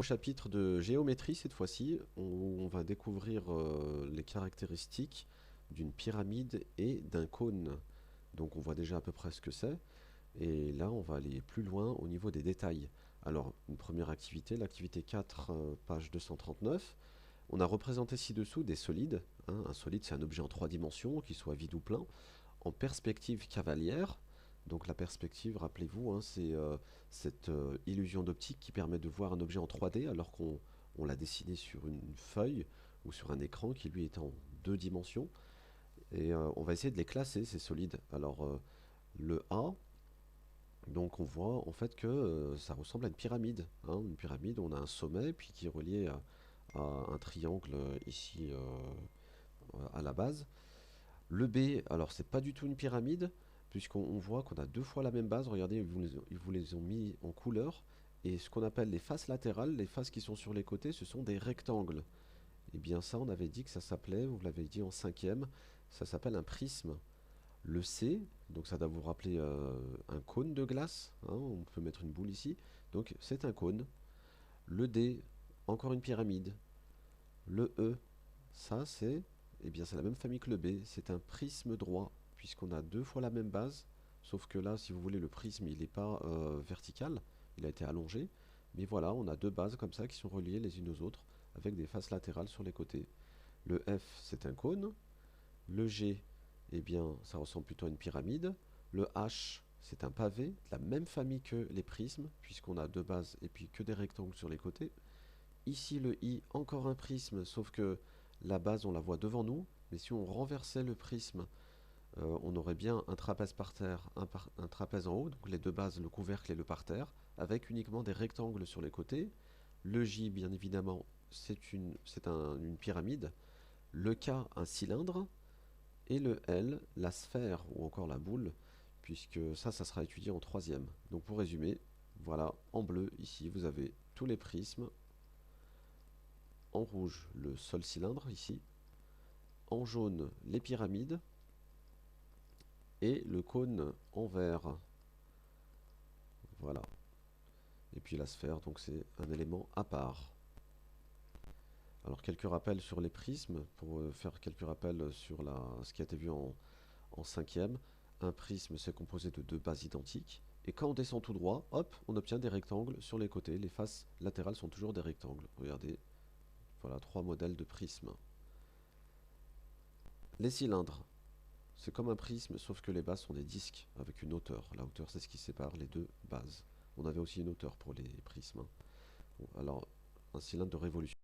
Au chapitre de géométrie cette fois-ci, on va découvrir les caractéristiques d'une pyramide et d'un cône. Donc on voit déjà à peu près ce que c'est. Et là, on va aller plus loin au niveau des détails. Alors, une première activité, l'activité 4, page 239. On a représenté ci-dessous des solides, hein. Un solide, c'est un objet en trois dimensions, qu'il soit vide ou plein, en perspective cavalière. Donc la perspective, rappelez-vous, hein, c'est cette illusion d'optique qui permet de voir un objet en 3D alors qu'on l'a dessiné sur une feuille ou sur un écran qui lui est en deux dimensions. Et on va essayer de les classer, ces solides. Alors le A, donc on voit en fait que ça ressemble à une pyramide, hein. Une pyramide, on a un sommet puis qui est relié à un triangle ici à la base. Le B, alors c'est pas du tout une pyramide, puisqu'on voit qu'on a deux fois la même base. Regardez, ils vous les ont mis en couleur. Et ce qu'on appelle les faces latérales, les faces qui sont sur les côtés, ce sont des rectangles. Et bien ça, on avait dit que ça s'appelait, vous l'avez dit en cinquième, ça s'appelle un prisme. Le C, donc ça doit vous rappeler un cône de glace, hein, on peut mettre une boule ici, donc c'est un cône. Le D, encore une pyramide. Le E, ça c'est eh bien c'est la même famille que le B, c'est un prisme droit, puisqu'on a deux fois la même base, sauf que là, si vous voulez, le prisme, il n'est pas vertical, il a été allongé, mais voilà, on a deux bases comme ça qui sont reliées les unes aux autres, avec des faces latérales sur les côtés. Le F, c'est un cône. Le G, eh bien, ça ressemble plutôt à une pyramide. Le H, c'est un pavé, de la même famille que les prismes, puisqu'on a deux bases et puis que des rectangles sur les côtés. Ici, le I, encore un prisme, sauf que la base, on la voit devant nous. Mais si on renversait le prisme, on aurait bien un trapèze par terre, un trapèze en haut, donc les deux bases, le couvercle et le parterre, avec uniquement des rectangles sur les côtés. Le J, bien évidemment, une pyramide. Le K, un cylindre. Et le L, la sphère ou encore la boule, puisque ça sera étudié en troisième. Donc pour résumer, voilà, en bleu, ici, vous avez tous les prismes. En rouge, le seul cylindre, ici. En jaune, les pyramides. Et le cône en vert. Voilà. Et puis la sphère, donc c'est un élément à part. Alors quelques rappels sur les prismes, pour faire quelques rappels sur ce qui a été vu en cinquième. Un prisme, c'est composé de deux bases identiques. Et quand on descend tout droit, hop, on obtient des rectangles sur les côtés. Les faces latérales sont toujours des rectangles. Regardez, voilà trois modèles de prismes. Les cylindres, c'est comme un prisme, sauf que les bases sont des disques avec une hauteur. La hauteur, c'est ce qui sépare les deux bases. On avait aussi une hauteur pour les prismes, hein. Bon, alors, un cylindre de révolution.